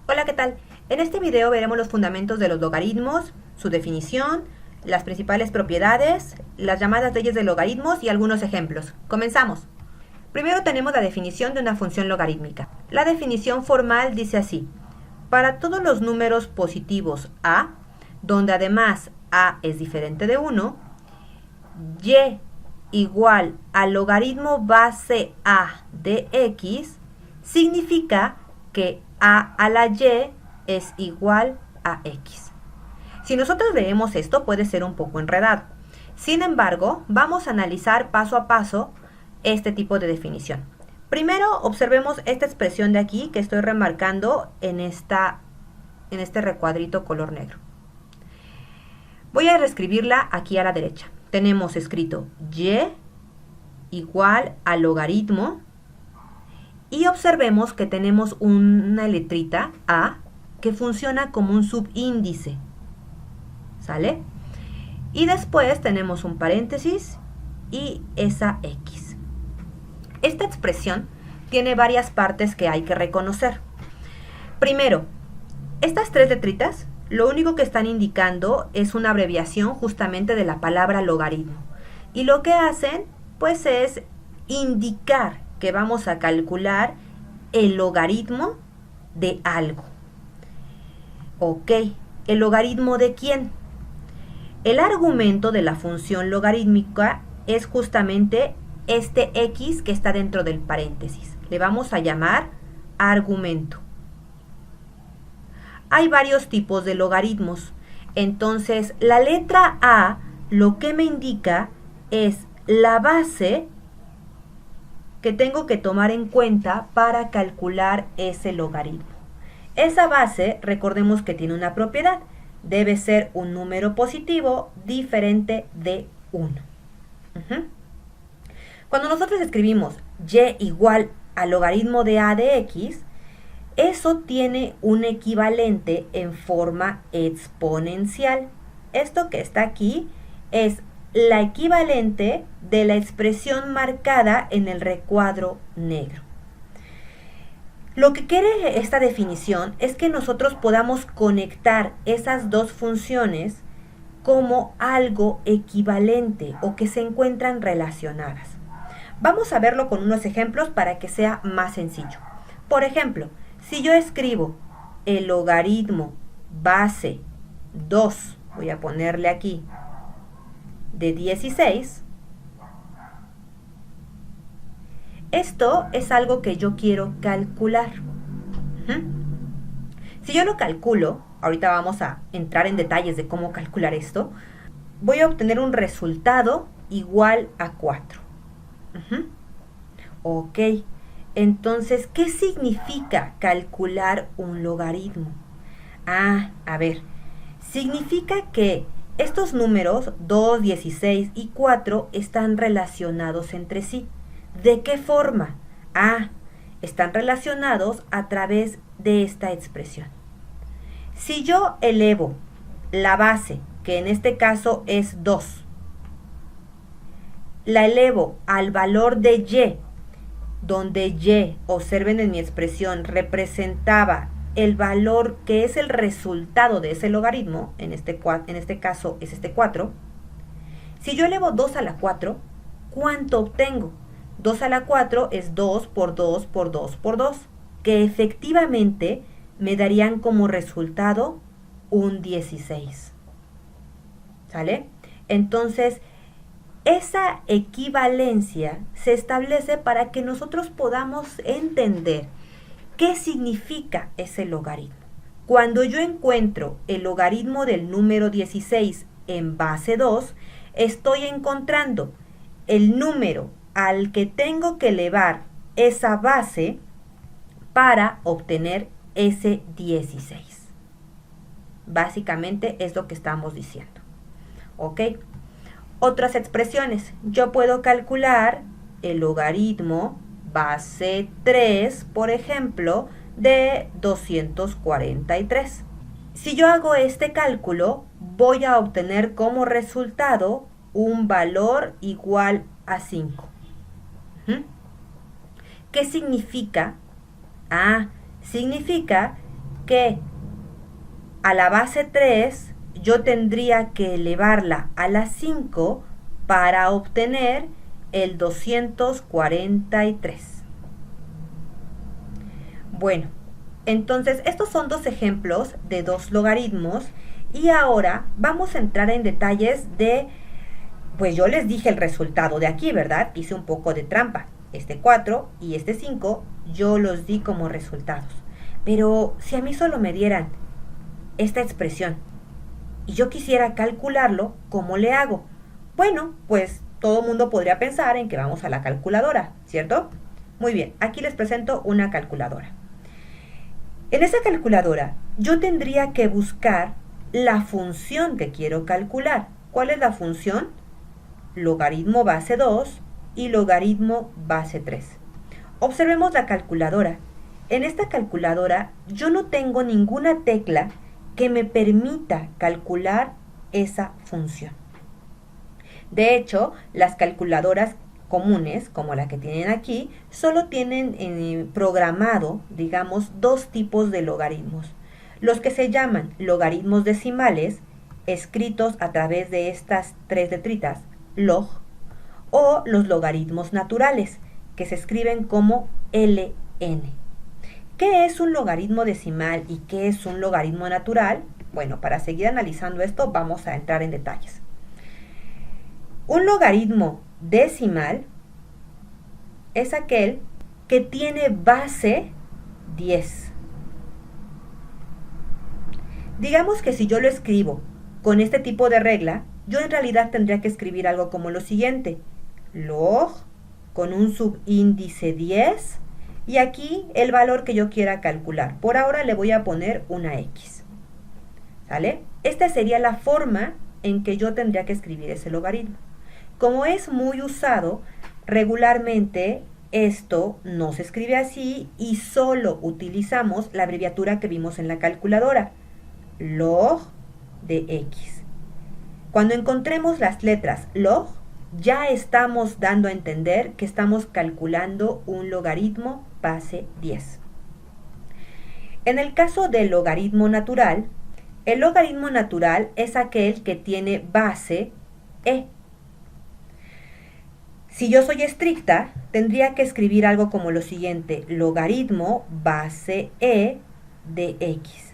Hola, ¿qué tal? En este video veremos los fundamentos de los logaritmos, su definición, las principales propiedades, las llamadas leyes de logaritmos y algunos ejemplos. Comenzamos. Primero tenemos la definición de una función logarítmica. La definición formal dice así: para todos los números positivos a, donde además a es diferente de 1, y igual al logaritmo base a de x, significa que a la y es igual a x. Si nosotros leemos esto puede ser un poco enredado. Sin embargo, vamos a analizar paso a paso este tipo de definición. Primero observemos esta expresión de aquí que estoy remarcando en este recuadrito color negro. Voy a reescribirla aquí a la derecha. Tenemos escrito y igual al logaritmo. Y observemos que tenemos una letrita A que funciona como un subíndice. ¿Sale? Y después tenemos un paréntesis y esa X. Esta expresión tiene varias partes que hay que reconocer. Primero, estas tres letritas lo único que están indicando es una abreviación justamente de la palabra logaritmo. Y lo que hacen, pues, es indicar que vamos a calcular el logaritmo de algo. Ok, ¿el logaritmo de quién? El argumento de la función logarítmica es justamente este x que está dentro del paréntesis. Le vamos a llamar argumento. Hay varios tipos de logaritmos. Entonces, la letra A lo que me indica es la base que tengo que tomar en cuenta para calcular ese logaritmo. Esa base, recordemos que tiene una propiedad. Debe ser un número positivo diferente de 1. Cuando nosotros escribimos y igual al logaritmo de a de x, eso tiene un equivalente en forma exponencial. Esto que está aquí es la equivalente de la expresión marcada en el recuadro negro. Lo que quiere esta definición es que nosotros podamos conectar esas dos funciones como algo equivalente o que se encuentran relacionadas. Vamos a verlo con unos ejemplos para que sea más sencillo. Por ejemplo, si yo escribo el logaritmo base 2, voy a ponerle aquí, de 16, esto es algo que yo quiero calcular. Si yo lo calculo, ahorita vamos a entrar en detalles de cómo calcular esto, voy a obtener un resultado igual a 4. Ok, entonces, ¿qué significa calcular un logaritmo? A ver, significa que estos números 2, 16 y 4 están relacionados entre sí. ¿De qué forma? Están relacionados a través de esta expresión. Si yo elevo la base, que en este caso es 2, la elevo al valor de y, donde y, observen en mi expresión, representaba el valor que es el resultado de ese logaritmo, en este caso es este 4, si yo elevo 2 a la 4, ¿cuánto obtengo? 2 a la 4 es 2 por 2 por 2 por 2, que efectivamente me darían como resultado un 16. ¿Sale? Entonces, esa equivalencia se establece para que nosotros podamos entender qué significa ese logaritmo. Cuando yo encuentro el logaritmo del número 16 en base 2, estoy encontrando el número al que tengo que elevar esa base para obtener ese 16. Básicamente es lo que estamos diciendo. ¿Ok? Otras expresiones. Yo puedo calcular el logaritmo base 3, por ejemplo, de 243. Si yo hago este cálculo, voy a obtener como resultado un valor igual a 5. ¿Qué significa? Significa que a la base 3 yo tendría que elevarla a la 5 para obtener el 243. Bueno, entonces estos son dos ejemplos de dos logaritmos y ahora vamos a entrar en detalles de, pues yo les dije el resultado de aquí, ¿verdad? Hice un poco de trampa. Este 4 y este 5 yo los di como resultados. Pero si a mí solo me dieran esta expresión y yo quisiera calcularlo, ¿cómo le hago? Bueno, pues todo el mundo podría pensar en que vamos a la calculadora, ¿cierto? Muy bien, aquí les presento una calculadora. En esa calculadora yo tendría que buscar la función que quiero calcular. ¿Cuál es la función? Logaritmo base 2 y logaritmo base 3. Observemos la calculadora. En esta calculadora yo no tengo ninguna tecla que me permita calcular esa función. De hecho, las calculadoras comunes, como la que tienen aquí, solo tienen programado, digamos, dos tipos de logaritmos. Los que se llaman logaritmos decimales, escritos a través de estas tres letritas, log, o los logaritmos naturales, que se escriben como ln. ¿Qué es un logaritmo decimal y qué es un logaritmo natural? Bueno, para seguir analizando esto vamos a entrar en detalles. Un logaritmo decimal es aquel que tiene base 10. Digamos que si yo lo escribo con este tipo de regla, yo en realidad tendría que escribir algo como lo siguiente: log con un subíndice 10 y aquí el valor que yo quiera calcular. Por ahora le voy a poner una X. ¿Sale? Esta sería la forma en que yo tendría que escribir ese logaritmo. Como es muy usado, regularmente esto no se escribe así y solo utilizamos la abreviatura que vimos en la calculadora, log de X. Cuando encontremos las letras log, ya estamos dando a entender que estamos calculando un logaritmo base 10. En el caso del logaritmo natural, el logaritmo natural es aquel que tiene base e. Si yo soy estricta, tendría que escribir algo como lo siguiente: logaritmo base e de x.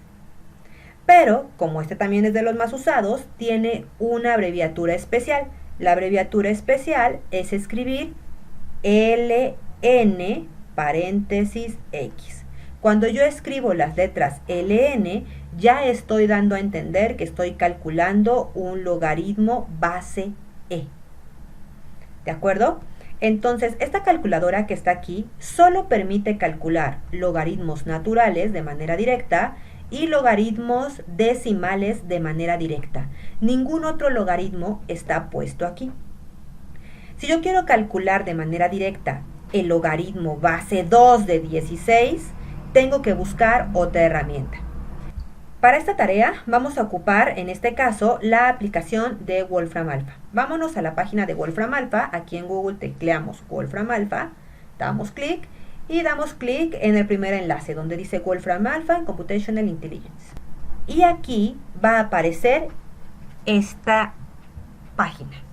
Pero, como este también es de los más usados, tiene una abreviatura especial. La abreviatura especial es escribir ln paréntesis x. Cuando yo escribo las letras ln, ya estoy dando a entender que estoy calculando un logaritmo base e. ¿De acuerdo? Entonces, esta calculadora que está aquí solo permite calcular logaritmos naturales de manera directa y logaritmos decimales de manera directa. Ningún otro logaritmo está puesto aquí. Si yo quiero calcular de manera directa el logaritmo base 2 de 16, tengo que buscar otra herramienta. Para esta tarea vamos a ocupar, en este caso, la aplicación de Wolfram Alpha. Vámonos a la página de Wolfram Alpha. Aquí en Google tecleamos Wolfram Alpha, damos clic y damos clic en el primer enlace donde dice Wolfram Alpha en Computational Intelligence. Y aquí va a aparecer esta página.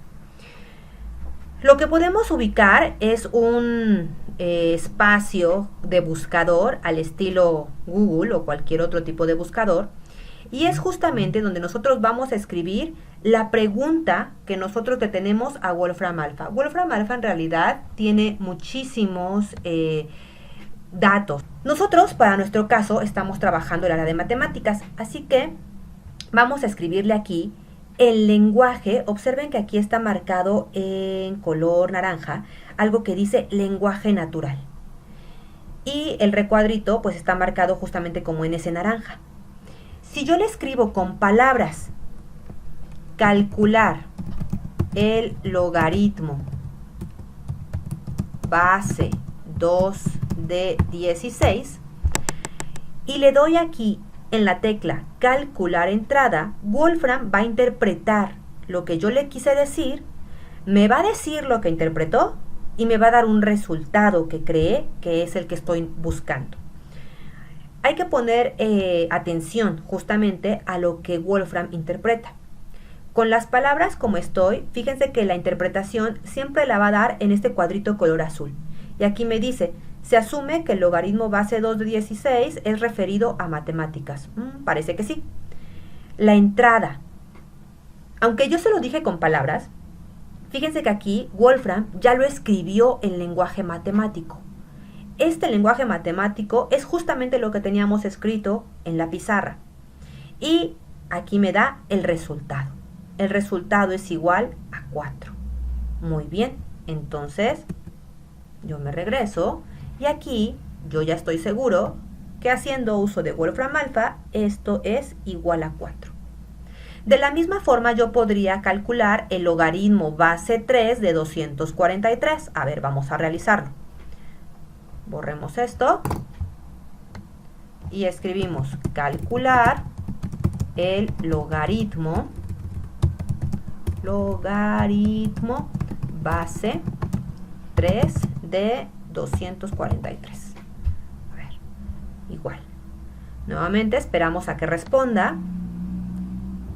Lo que podemos ubicar es un espacio de buscador al estilo Google o cualquier otro tipo de buscador, y es justamente donde nosotros vamos a escribir la pregunta que nosotros le tenemos a Wolfram Alpha. Wolfram Alpha en realidad tiene muchísimos datos. Nosotros, para nuestro caso, estamos trabajando el área de matemáticas, así que vamos a escribirle aquí el lenguaje. Observen que aquí está marcado en color naranja algo que dice lenguaje natural. Y el recuadrito pues está marcado justamente como en ese naranja. Si yo le escribo con palabras calcular el logaritmo base 2 de 16 y le doy aquí en la tecla calcular entrada, Wolfram va a interpretar lo que yo le quise decir, me va a decir lo que interpretó y me va a dar un resultado que cree que es el que estoy buscando. Hay que poner atención justamente a lo que Wolfram interpreta. Con las palabras como estoy, fíjense que la interpretación siempre la va a dar en este cuadrito color azul. Y aquí me dice, se asume que el logaritmo base 2 de 16 es referido a matemáticas. Parece que sí. La entrada. Aunque yo se lo dije con palabras, fíjense que aquí Wolfram ya lo escribió en lenguaje matemático. Este lenguaje matemático es justamente lo que teníamos escrito en la pizarra. Y aquí me da el resultado. El resultado es igual a 4. Muy bien, entonces yo me regreso y aquí yo ya estoy seguro que haciendo uso de Wolfram Alpha, esto es igual a 4. De la misma forma yo podría calcular el logaritmo base 3 de 243. A ver, vamos a realizarlo. Borremos esto y escribimos calcular el logaritmo base 3 de 243. A ver, igual. Nuevamente esperamos a que responda.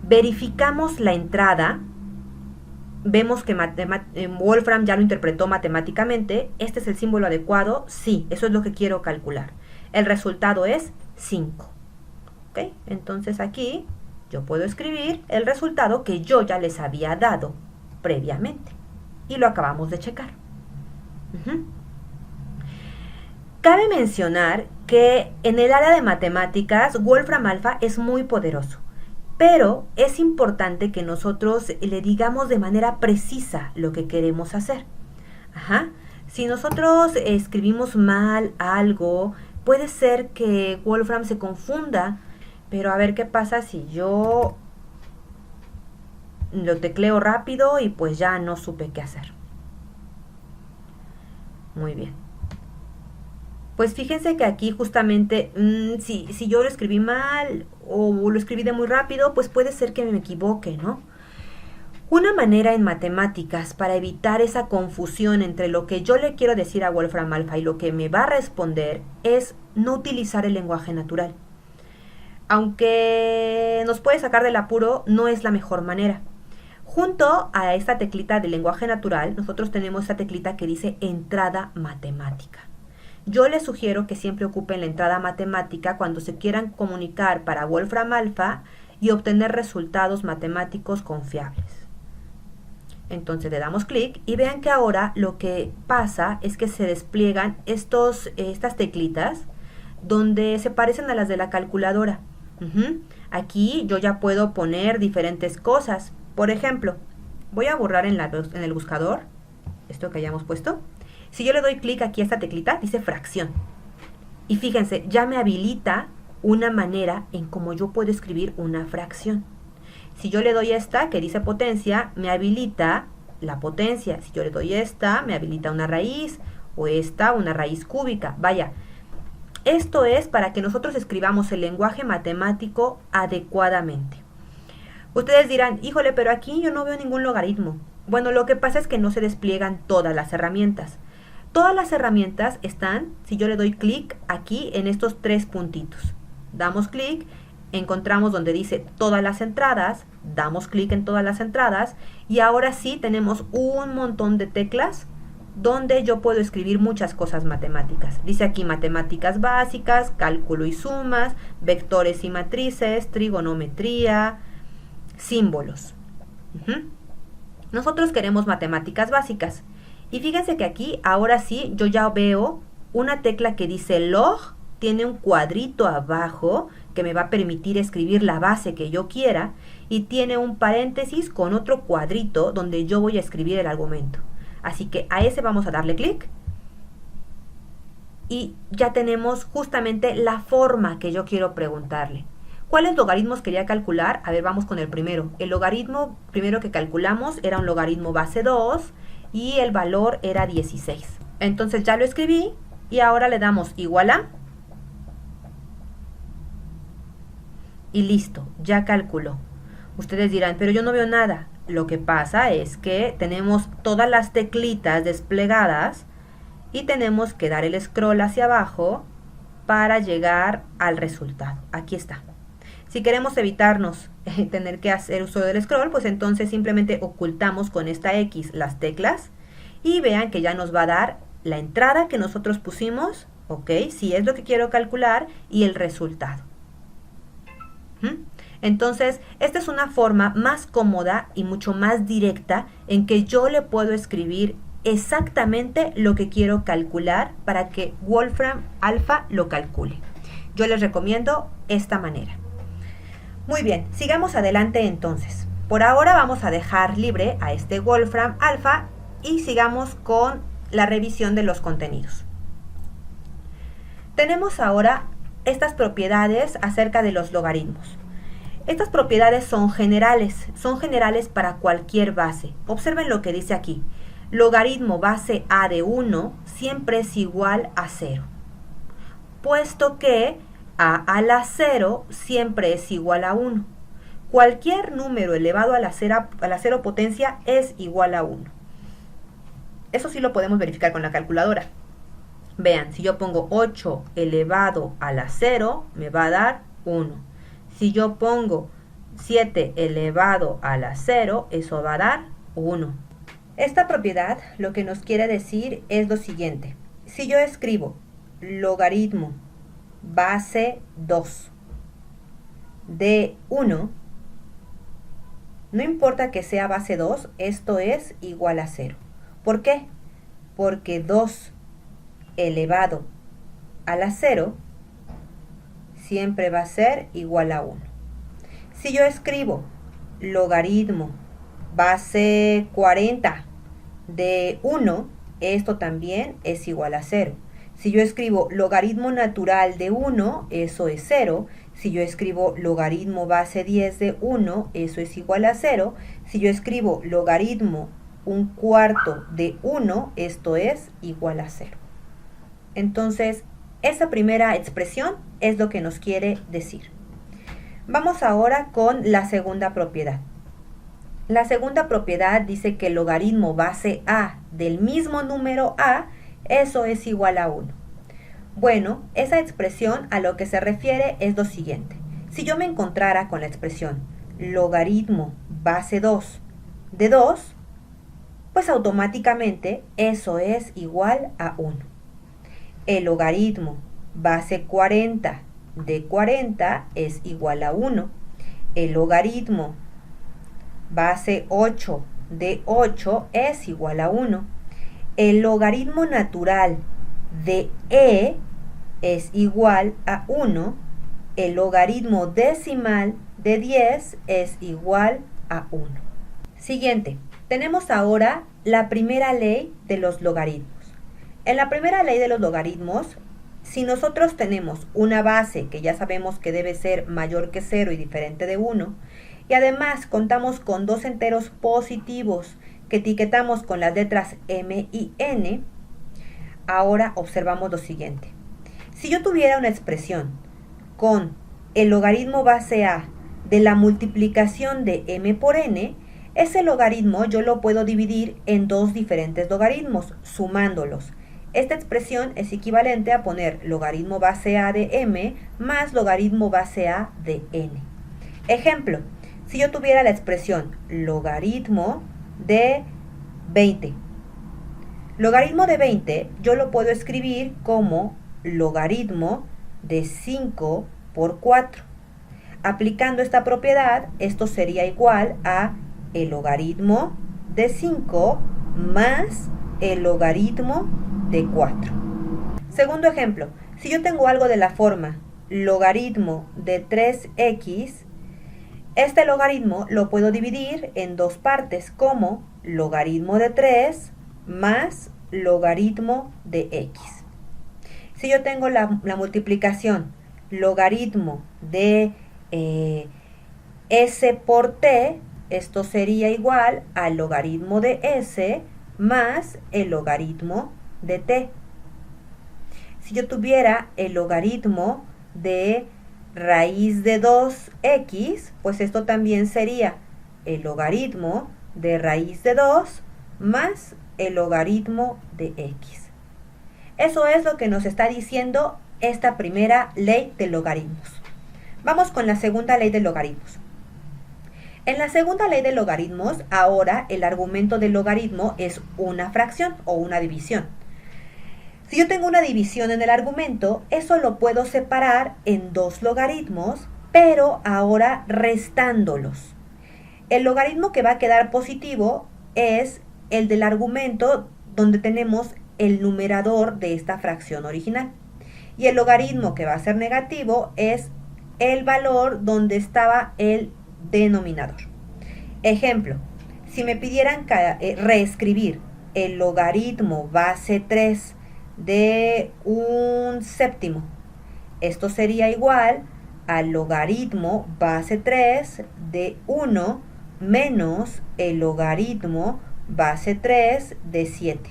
Verificamos la entrada. Vemos que Wolfram ya lo interpretó matemáticamente. ¿Este es el símbolo adecuado? Sí, eso es lo que quiero calcular. El resultado es 5. ¿Ok? Entonces aquí yo puedo escribir el resultado que yo ya les había dado previamente. Y lo acabamos de checar. Cabe mencionar que en el área de matemáticas, Wolfram Alpha es muy poderoso. Pero es importante que nosotros le digamos de manera precisa lo que queremos hacer. Si nosotros escribimos mal algo, puede ser que Wolfram se confunda. Pero a ver qué pasa si yo lo tecleo rápido y pues ya no supe qué hacer. Muy bien. Pues fíjense que aquí justamente, si yo lo escribí mal o lo escribí de muy rápido, pues puede ser que me equivoque, ¿no? Una manera en matemáticas para evitar esa confusión entre lo que yo le quiero decir a Wolfram Alpha y lo que me va a responder es no utilizar el lenguaje natural. Aunque nos puede sacar del apuro, no es la mejor manera. Junto a esta teclita de lenguaje natural, nosotros tenemos esta teclita que dice entrada matemática. Yo les sugiero que siempre ocupen la entrada matemática cuando se quieran comunicar para Wolfram Alpha y obtener resultados matemáticos confiables. Entonces le damos clic y vean que ahora lo que pasa es que se despliegan estas teclitas donde se parecen a las de la calculadora. Aquí yo ya puedo poner diferentes cosas. Por ejemplo, voy a borrar en el buscador esto que hayamos puesto. Si yo le doy clic aquí a esta teclita, dice fracción. Y fíjense, ya me habilita una manera en cómo yo puedo escribir una fracción. Si yo le doy esta que dice potencia, me habilita la potencia. Si yo le doy esta, me habilita una raíz, o esta, una raíz cúbica. Vaya, esto es para que nosotros escribamos el lenguaje matemático adecuadamente. Ustedes dirán, híjole, pero aquí yo no veo ningún logaritmo. Bueno, lo que pasa es que no se despliegan todas las herramientas. Todas las herramientas están, si yo le doy clic aquí en estos 3 puntitos. Damos clic, encontramos donde dice todas las entradas, damos clic en todas las entradas y ahora sí tenemos un montón de teclas donde yo puedo escribir muchas cosas matemáticas. Dice aquí matemáticas básicas, cálculo y sumas, vectores y matrices, trigonometría, símbolos. Nosotros queremos matemáticas básicas. Y fíjense que aquí, ahora sí, yo ya veo una tecla que dice log, tiene un cuadrito abajo que me va a permitir escribir la base que yo quiera y tiene un paréntesis con otro cuadrito donde yo voy a escribir el argumento. Así que a ese vamos a darle clic y ya tenemos justamente la forma que yo quiero preguntarle. ¿Cuáles logaritmos quería calcular? A ver, vamos con el primero. El logaritmo primero que calculamos era un logaritmo base 2 y el valor era 16. Entonces ya lo escribí y ahora le damos igual a y listo, ya calculó. Ustedes dirán, pero yo no veo nada. Lo que pasa es que tenemos todas las teclitas desplegadas y tenemos que dar el scroll hacia abajo para llegar al resultado. Aquí está. Si queremos evitarnos tener que hacer uso del scroll, pues entonces simplemente ocultamos con esta X las teclas y vean que ya nos va a dar la entrada que nosotros pusimos, ok, si es lo que quiero calcular, y el resultado. Entonces, esta es una forma más cómoda y mucho más directa en que yo le puedo escribir exactamente lo que quiero calcular para que Wolfram Alpha lo calcule. Yo les recomiendo esta manera. Muy bien, sigamos adelante entonces. Por ahora vamos a dejar libre a este Wolfram Alpha y sigamos con la revisión de los contenidos. Tenemos ahora estas propiedades acerca de los logaritmos. Estas propiedades son generales para cualquier base. Observen lo que dice aquí. Logaritmo base a de 1 siempre es igual a 0, puesto que a la 0 siempre es igual a 1. Cualquier número elevado a la 0 potencia es igual a 1. Eso sí lo podemos verificar con la calculadora. Vean, si yo pongo 8 elevado a la 0, me va a dar 1. Si yo pongo 7 elevado a la 0, eso va a dar 1. Esta propiedad lo que nos quiere decir es lo siguiente. Si yo escribo logaritmo base 2 de 1, no importa que sea base 2, esto es igual a 0. ¿Por qué? Porque 2 elevado a la 0 siempre va a ser igual a 1. Si yo escribo logaritmo base 40 de 1, esto también es igual a 0. Si yo escribo logaritmo natural de 1, eso es 0. Si yo escribo logaritmo base 10 de 1, eso es igual a 0. Si yo escribo logaritmo 1/4 de 1, esto es igual a 0. Entonces, esa primera expresión es lo que nos quiere decir. Vamos ahora con la segunda propiedad. La segunda propiedad dice que el logaritmo base a del mismo número a, eso es igual a 1. Bueno, esa expresión a lo que se refiere es lo siguiente. Si yo me encontrara con la expresión logaritmo base 2 de 2, pues automáticamente eso es igual a 1. El logaritmo base 40 de 40 es igual a 1. El logaritmo base 8 de 8 es igual a 1. El logaritmo natural de e es igual a 1. El logaritmo decimal de 10 es igual a 1. Siguiente, tenemos ahora la primera ley de los logaritmos. En la primera ley de los logaritmos, si nosotros tenemos una base que ya sabemos que debe ser mayor que 0 y diferente de 1, y además contamos con dos enteros positivos que etiquetamos con las letras m y n, ahora observamos lo siguiente. Si yo tuviera una expresión con el logaritmo base a de la multiplicación de m por n, ese logaritmo yo lo puedo dividir en dos diferentes logaritmos, sumándolos. Esta expresión es equivalente a poner logaritmo base a de m más logaritmo base a de n. Ejemplo, si yo tuviera la expresión logaritmo de 20. Logaritmo de 20 yo lo puedo escribir como logaritmo de 5 por 4. Aplicando esta propiedad, esto sería igual a el logaritmo de 5 más el logaritmo de 4. Segundo ejemplo, si yo tengo algo de la forma logaritmo de 3x, este logaritmo lo puedo dividir en dos partes como logaritmo de 3 más logaritmo de x. Si yo tengo la multiplicación logaritmo de s por t, esto sería igual al logaritmo de s más el logaritmo de t. Si yo tuviera el logaritmo de raíz de 2x, pues esto también sería el logaritmo de raíz de 2 más el logaritmo de x. Eso es lo que nos está diciendo esta primera ley de logaritmos. Vamos con la segunda ley de logaritmos. En la segunda ley de logaritmos, ahora el argumento del logaritmo es una fracción o una división. Si yo tengo una división en el argumento, eso lo puedo separar en dos logaritmos, pero ahora restándolos. El logaritmo que va a quedar positivo es el del argumento donde tenemos el numerador de esta fracción original. Y el logaritmo que va a ser negativo es el valor donde estaba el denominador. Ejemplo, si me pidieran reescribir el logaritmo base 3 de un séptimo, esto sería igual al logaritmo base 3 de 1 menos el logaritmo base 3 de 7.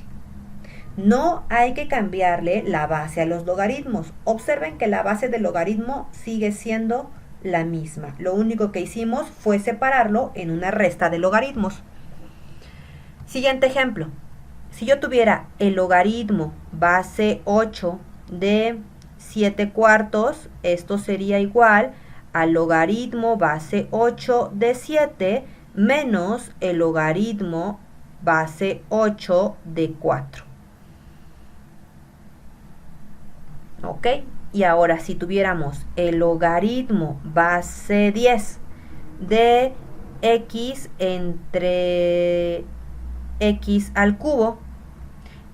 No hay que cambiarle la base a los logaritmos. Observen que la base del logaritmo sigue siendo la misma. Lo único que hicimos fue separarlo en una resta de logaritmos. Siguiente ejemplo. Si yo tuviera el logaritmo base 8 de 7 cuartos, esto sería igual al logaritmo base 8 de 7 menos el logaritmo base 8 de 4. ¿Ok? Y ahora si tuviéramos el logaritmo base 10 de x entre x al cubo,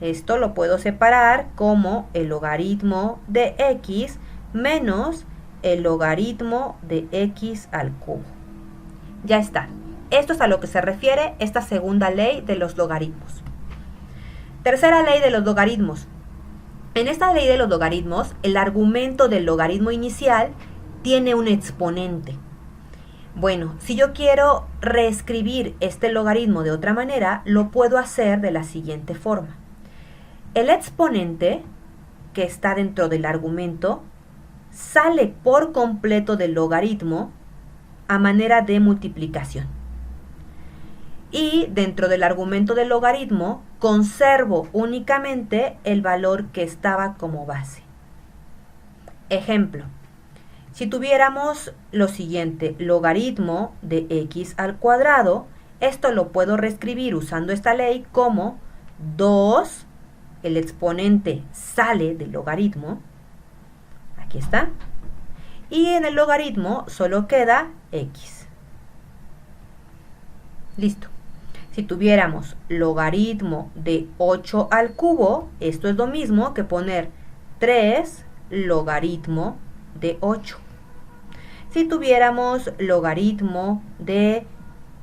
esto lo puedo separar como el logaritmo de x menos el logaritmo de x al cubo. Ya está. Esto es a lo que se refiere esta segunda ley de los logaritmos. Tercera ley de los logaritmos. En esta ley de los logaritmos, el argumento del logaritmo inicial tiene un exponente. Bueno, si yo quiero reescribir este logaritmo de otra manera, lo puedo hacer de la siguiente forma. El exponente que está dentro del argumento sale por completo del logaritmo a manera de multiplicación. Y dentro del argumento del logaritmo conservo únicamente el valor que estaba como base. Ejemplo, si tuviéramos lo siguiente, logaritmo de x al cuadrado, esto lo puedo reescribir usando esta ley como 2, el exponente sale del logaritmo, aquí está, y en el logaritmo solo queda x. Listo. Si tuviéramos logaritmo de 8 al cubo, esto es lo mismo que poner 3 logaritmo de 8. Si tuviéramos logaritmo de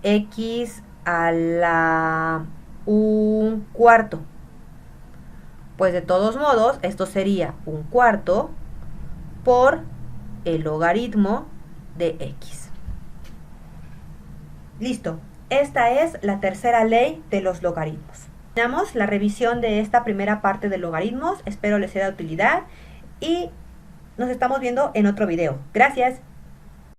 x a la 1/4, pues de todos modos esto sería 1/4 por el logaritmo de x. Listo. Esta es la tercera ley de los logaritmos. Terminamos la revisión de esta primera parte de logaritmos. Espero les sea de utilidad y nos estamos viendo en otro video. Gracias.